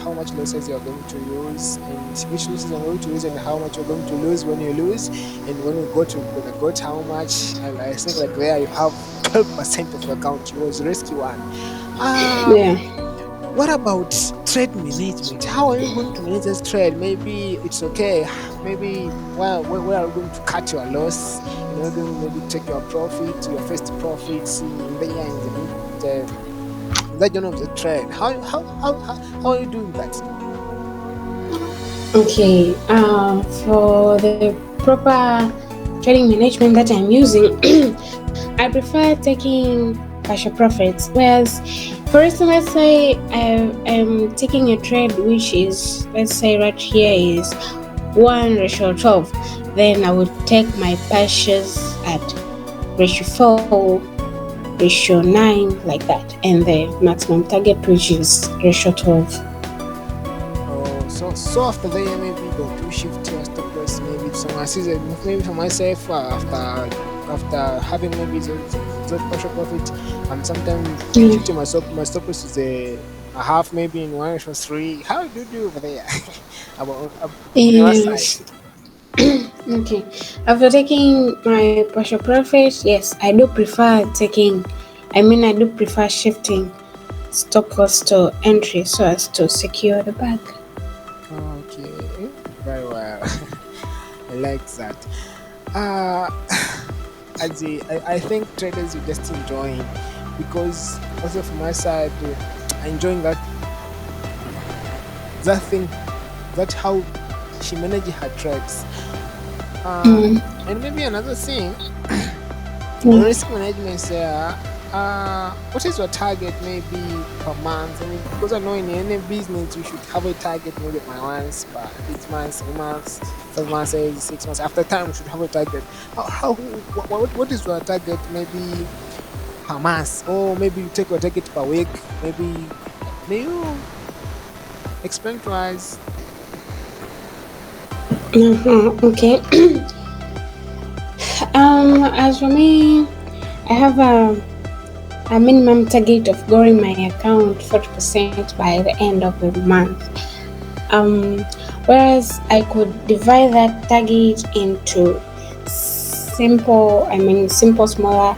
how much losses you're going to use, and which losses you're going to use, and how much you're going to lose when you lose, and when you go to negotiate how much. And I think like there you have 12% of your account. It was risky one. Yeah. What about trade management? How are you going to manage this trade? Maybe it's okay. Maybe where are you going to cut your loss? You're going to maybe take your profit, your first profits in the year in that of the trade. How are you doing that? Okay. For the proper trading management that I'm using, I prefer taking partial profits. Whereas, for instance, let's say I'm taking a trade which is, let's say right here is 1:12. Then I would take my partials at ratio 4, ratio 9, like that, and the maximum target which is ratio 12. Oh, so after there maybe don't you shift your stop loss maybe some sees maybe for myself after having maybe the partial profit, and sometimes shifting my stop loss is a half maybe in 1 or 3. How do you do over there? On your side? Yes. Okay. After taking my partial profit, yes, I do prefer shifting stop loss to entry so as to secure the bag. Okay, very well. I like that. Uh, I think traders will just enjoying, because also from my side, enjoying that thing, that how she manages her trades. Mm. And maybe another thing, Mm. risk management there. What is your target maybe per month? I mean, because I know in any business you should have a target maybe by once, per 6 months, 3 months, 5 months, 6 months. After time, you should have a target. What is your target maybe per month, or maybe you take your target per week? Maybe may you explain to us? Okay. As for me, I have a minimum target of growing my account 40% by the end of the month. Whereas I could divide that target into simple smaller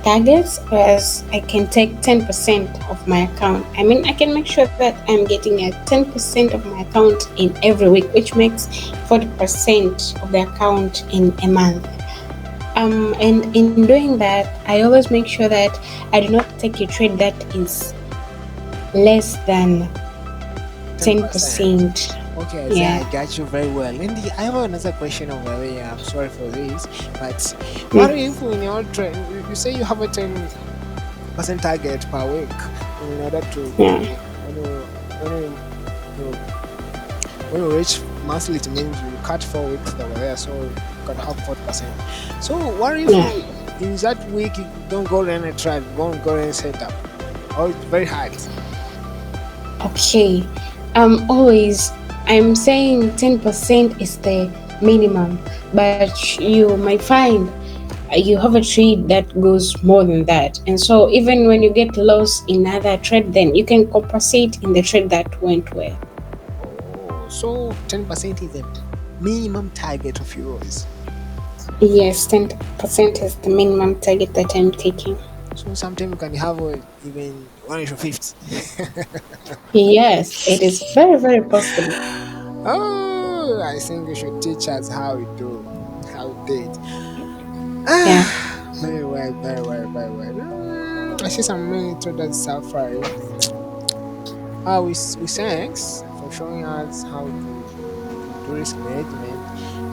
targets, whereas I can take 10% of my account. I can make sure that I'm getting a 10% of my account in every week, which makes 40% of the account in a month. And in doing that, I always make sure that I do not take a trade that is less than 10%. Okay, Yeah. I got you very well. And I have another question over there. I'm sorry for this, but what Mm. if in your trade you say you have a 10% target per week in order to Yeah. when you when you reach monthly, it means you cut 4 weeks over there, so you can have 40%. So what if Yeah. in that week you don't go run a trade, don't go run a setup? Oh, it's very hard. Okay. I'm saying 10% is the minimum, but you might find you have a trade that goes more than that. And so even when you get lost in another trade, then you can compensate in the trade that went well. Oh, so 10% is the minimum target of yours. Yes, 10% is the minimum target that I'm taking. So sometimes you can have even 1/50. Yes, it is very, very possible. Oh, I think you should teach us how we do, how we did. Yeah. Very well, very well, very well. I see some many traders suffering. We thanks for showing us how to do risk management.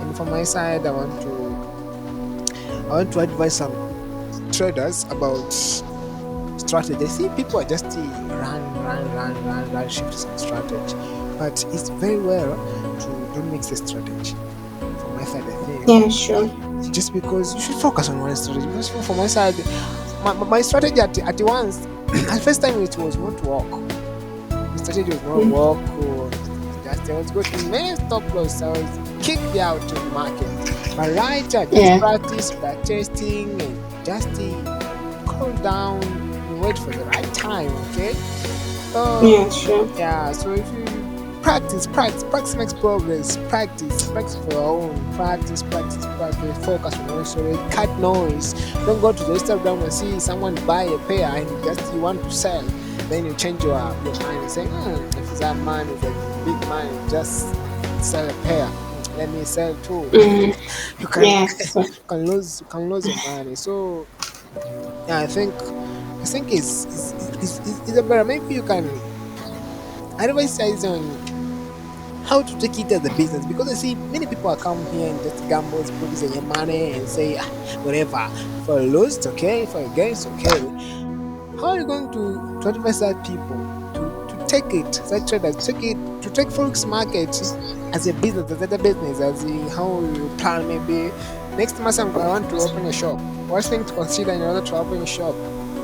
And from my side, I want to advise some traders about strategy. I see people are just run, shift some strategy, but it's very well to don't mix the strategy. From my side, I think Yeah, sure. just because you should focus on one strategy. Because from my side, my strategy at once, at first time it was not work. The strategy was not work, or just I was getting many stop loss. I was kicked out of the market. But right, I just Yeah. practice back testing and just cool down and wait for the right time. Okay, So Yeah, sure. yeah, so if you practice makes progress. Practice for your own. Practice. Focus on also cut noise. Don't go to the Instagram and see someone buy a pair and just you want to sell. Then you change your mind and say, if that man is a big man, just sell a pair. Let me sell too. Mm, You can yes. you can lose your money. So yeah, I think it's a better. Maybe you can advise on how to take it as a business because I see many people are come here and just gambles, put their money and say whatever. If I lose, it's okay. If I gain, it's okay. How are you going to advise that people to take it, that traders take it to take forex market as a business, as a business, as a, how you plan maybe next month I want to open a shop. What thing to consider in order to open a shop?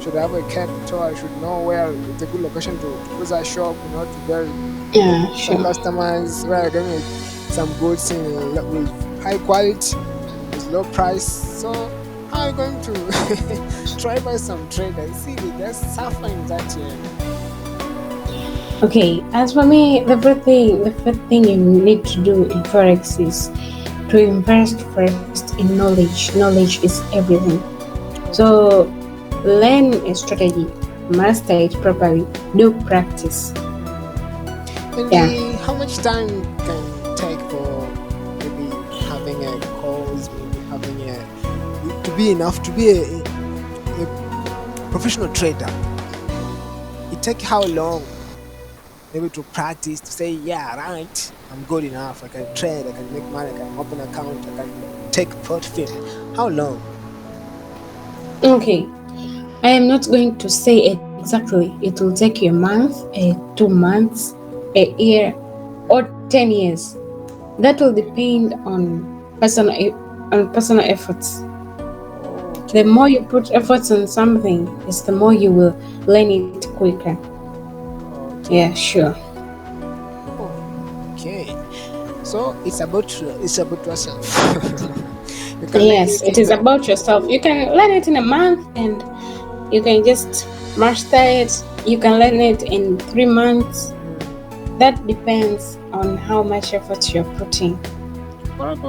Should I have a capital? I should know where it's a good location to close that shop, to get Yeah, some sure. customers where I can make some goods with high quality with low price. So how are you going to try by some traders? See, they just suffering that year. Okay, as for me, the first thing you need to do in forex is to invest first in knowledge. Knowledge is everything. Okay. So learn a strategy, master it properly, do practice. And Yeah. how much time can take for maybe having a course, maybe having to be enough to be a professional trader? It take how long? Maybe to practice to say, yeah, right, I'm good enough. I can trade. I can make money. I can open account. I can take profit. How long? Okay. I am not going to say exactly. It will take you a month, 2 months, a year, or 10 years. That will depend on personal efforts. The Okay. more you put efforts on something, is the more you will learn it quicker. Okay. Yeah, sure. Oh, okay. So it's about yourself. You can learn Yes, it it in is about yourself. You can learn it in a month and you can just master it. You can learn it in 3 months. That depends on how much effort you're putting. what are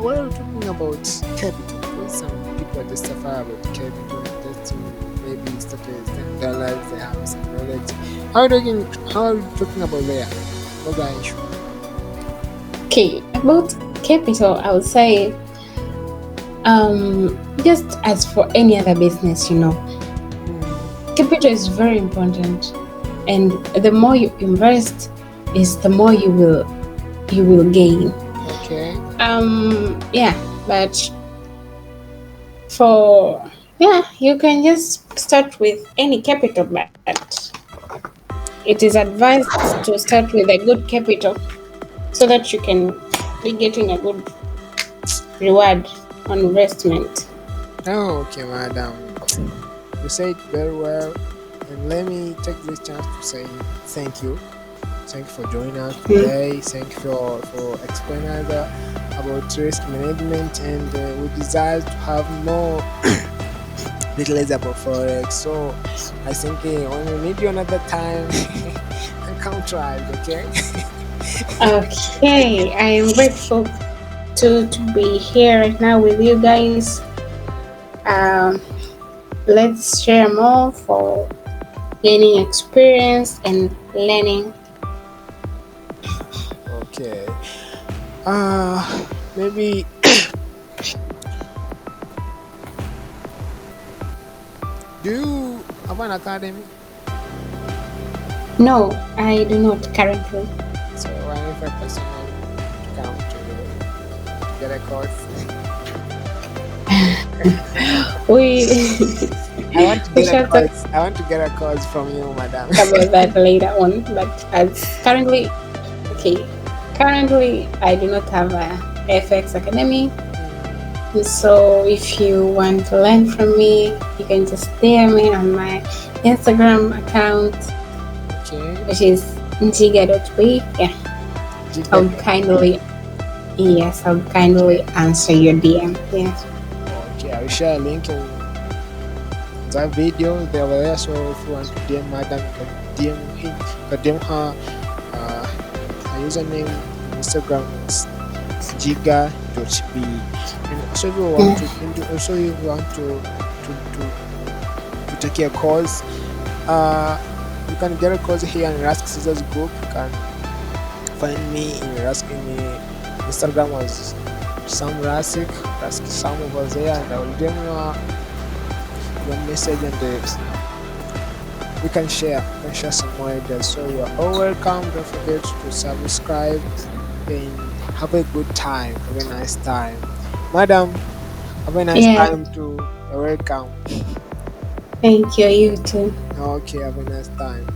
we talking about capital? Because some people just suffer about capital, just to maybe start with $10, they have some knowledge. How are you talking about there? What's the issue? Okay, about capital, I would say, just as for any other business, Hmm. capital is very important, and the more you invest, is the more you will gain. Okay. Yeah, but for you can just start with any capital, but it is advised to start with a good capital so that you can be getting a good reward on investment. Oh, okay, madam. You said very well, and let me take this chance to say thank you. Thank you for joining us Mm. today. Thank you for explaining us about risk management, and we desire to have more details about forex. So I think when we meet you another time, I can try. Okay. Okay, I am grateful to be here right now with you guys. Um, let's share more for gaining experience and learning. Okay. Maybe do you have an academy? No, I do not currently. So if a person want to come to get a course, We I want to we get a shall talk course. I want to get a course from you, madam. about that later on. But as currently, okay, currently I do not have a FX Academy. So if you want to learn from me, you can just DM me on my Instagram account, Okay. which is NJIGA.B. Yeah, I would kindly, yes, I would kindly answer your DM. Yes. Okay, I will share a link in that video. There were so if you want to DM madam, you can DM her. Her username on Instagram is NJIGA.b. And also if you want to, take a course, you can get a course here in RASSIC'S group. You can find me in Instagram as Sam RASSIC Sam over there, and I will DM your message, and we can share some more ideas. So you are all welcome. Don't forget to subscribe and have a good time. Have a nice time, madam. Have a nice time too. You're welcome. Thank you. You too. Okay, have a nice time.